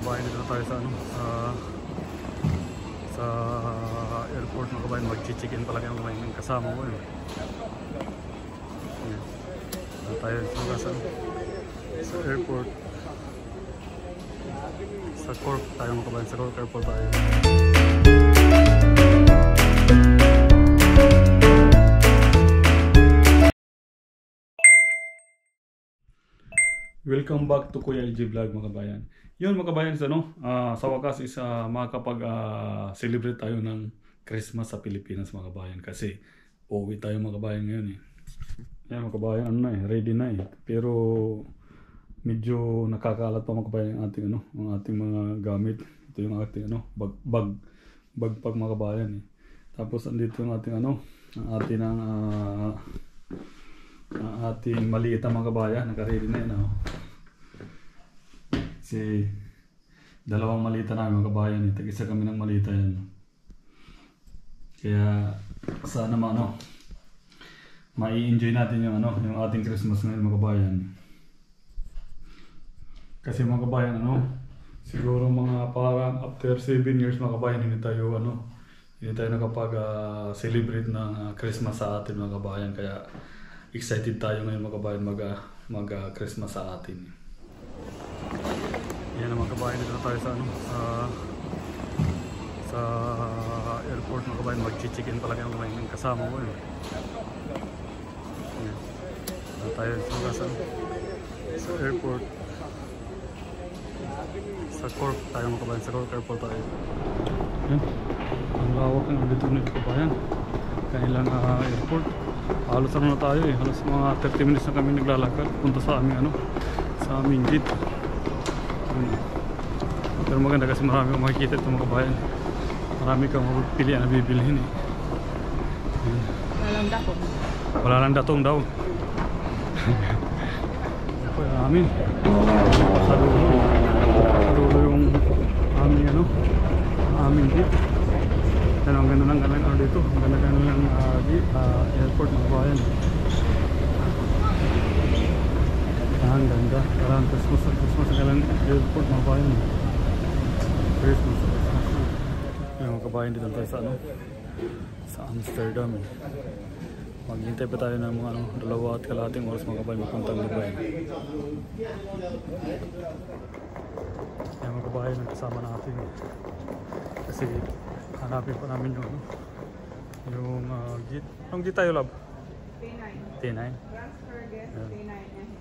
kabayan, dito tayo sa sa airport mga kabayan. Mag-check-in pala kayo mga kabayan, kasama ko yun. Dito tayo sa airport, sa Cork tayo mga kabayan, sa Cork airport tayo. Welcome back to Kuya LG Vlog mga kabayan. Yun mga kabayan, sa wakas is makakapag-celebrate tayo ng Christmas sa Pilipinas mga kabayan. Kasi uuwi tayo mga kabayan ngayon eh. Yan mga kabayan, ready na eh. Pero medyo nakakalat pa mga kabayan ang ating mga gamit. Ito yung ating bag mga kabayan eh. Tapos andito yung ating ating maliit na mga kabayan, naka-ready na yun kasi dalawang malita namin mga kabayan eh, tag-isa kami ng malita yan. Kaya sana mai-enjoy natin yung ating Christmas ngayon mga kabayan. Kasi mga kabayan siguro mga parang after 7 years mga kabayan hindi tayo nakapag-celebrate ng Christmas sa atin mga kabayan. Kaya excited tayo ngayon mga kabayan mag-Christmas sa atin. Yan mga kabayan, dito tayo sa airport mga kabayan. Mag-check-in pala kayo mga kabayan, kasama ko yun. Dito tayo sa airport, sa Cork tayo mga kabayan, sa Cork airport tayo. Yan, ang lawak ng dito nito kabayan, kanilang airport. Halos na tayo eh, halos mga 30 minutes na kami naglalakad punta sa aming gate. Pero maganda kasi marami kang makikita ito mga kabayan. Marami kang pilihan na bibilhin eh. Wala lang datong daw. Ito yung amin. Sa dulo yung aming gate. Yan ang ganda ng dito. Ang ganda ng airport mga kabayan. Ang ganda. Parang Christmas ang galang airport mga kabayan. Christmas. Yan mga kabayan, dito tayo sa Amsterdam. Maghintay pa tayo ng mga 2 at kalahating oras mga kabayan magpuntang Dubai. Yan mga kabayan, kasama natin. Kasi hanapin pa namin yung gate. Anong gate tayo, love? T9. T9.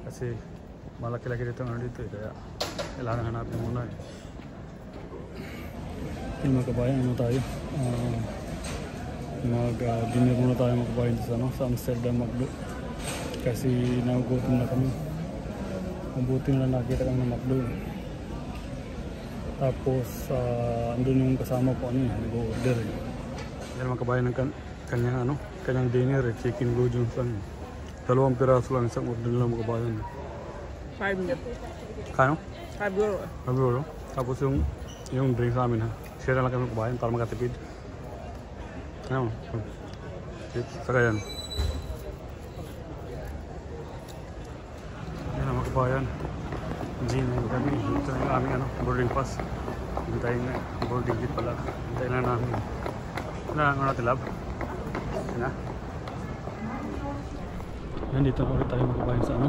Kasi malaki-laki dito dito eh, kaya kailangan hanapin muna eh. Yung mga kabayan, tayo? Mag-dinner muna tayo mga kabayan sa Amsterdam McDo. Kasi nagugutom na kami. Mabuti na nakita kami ng McDo. Tapos andun yung kasama ko nag-order eh. Yan mga kabayan ng kanyang dinner eh, chicken goujons lang. 2 piraso lang isang order lang mga kabayan. 5 euro. Kano? 5 euro. 5 euro. Tapos yung drink sa amin share lang kami mga kabayan para makatipid. Ano? Chips, saka yan. Yan ang mga kabayan. Gin na kami. Ito na yung aming boarding pass. Hintayin na. Boarding gate pala. Hintayin na namin. Ano natin, lab? Yan na. Yan, dito na ulit tayo mga kabayan sa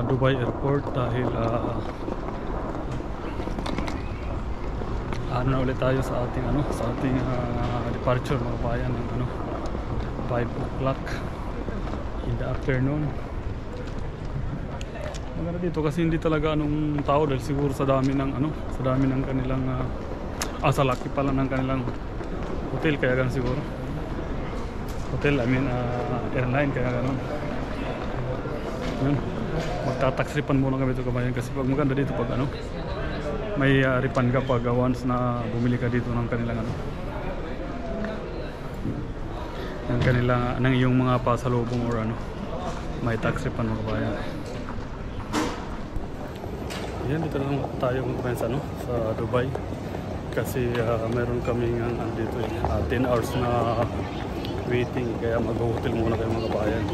Dubai Airport dahil na ulit tayo sa ating departure mga kabayan ng 5 o'clock in the afternoon. Maganda dito kasi hindi talaga tao dahil siguro sa dami ng kanilang sa laki pala ng kanilang hotel, kaya ganun siguro. Hotel, airline, kaya ganun. Yan. Magta-tax refund muna kami ito kabayan kasi pag maganda dito pag may refund ka pag once na bumili ka dito ng kanilang ng iyong mga pasalubong or may tax refund mga kabayan. Yan, dito lang tayo mga kabayan sa Dubai kasi meron kaming dito 10 hours na waiting, kaya mag-hotel muna kayo mga kabayan.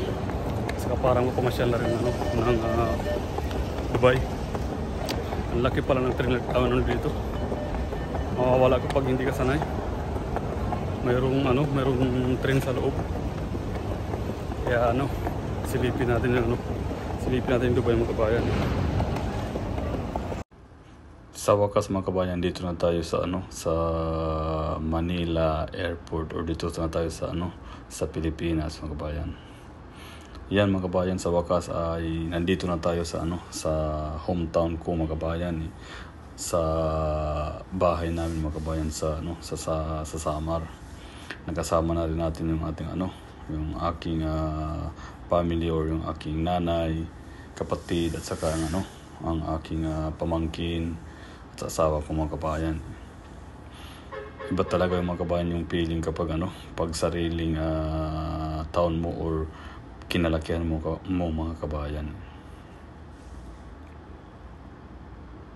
Saka parang mapamasyal na rin ng Dubai. Ang laki pala ng train ano dito. Mawawala ko pag hindi ka sanay. Mayroong train sa loob. Kaya silipin natin yung Dubai mga kabayan. Sa wakas mga kabayan, dito na tayo sa sa Manila Airport, or dito na tayo sa Pilipinas mga kabayan. Yan mga kabayan, sa wakas ay nandito na tayo sa sa hometown ko mga kabayan, sa bahay namin mga kabayan sa sa Samar. Nakasama na rin natin yung ating yung aking family, or yung aking nanay, kapatid, at saka ang aking pamangkin at asawa ko mga kabayan. Iba talaga yung mga kabayan yung feeling kapag pag sariling town mo or kinalakihan mo mga kabayan.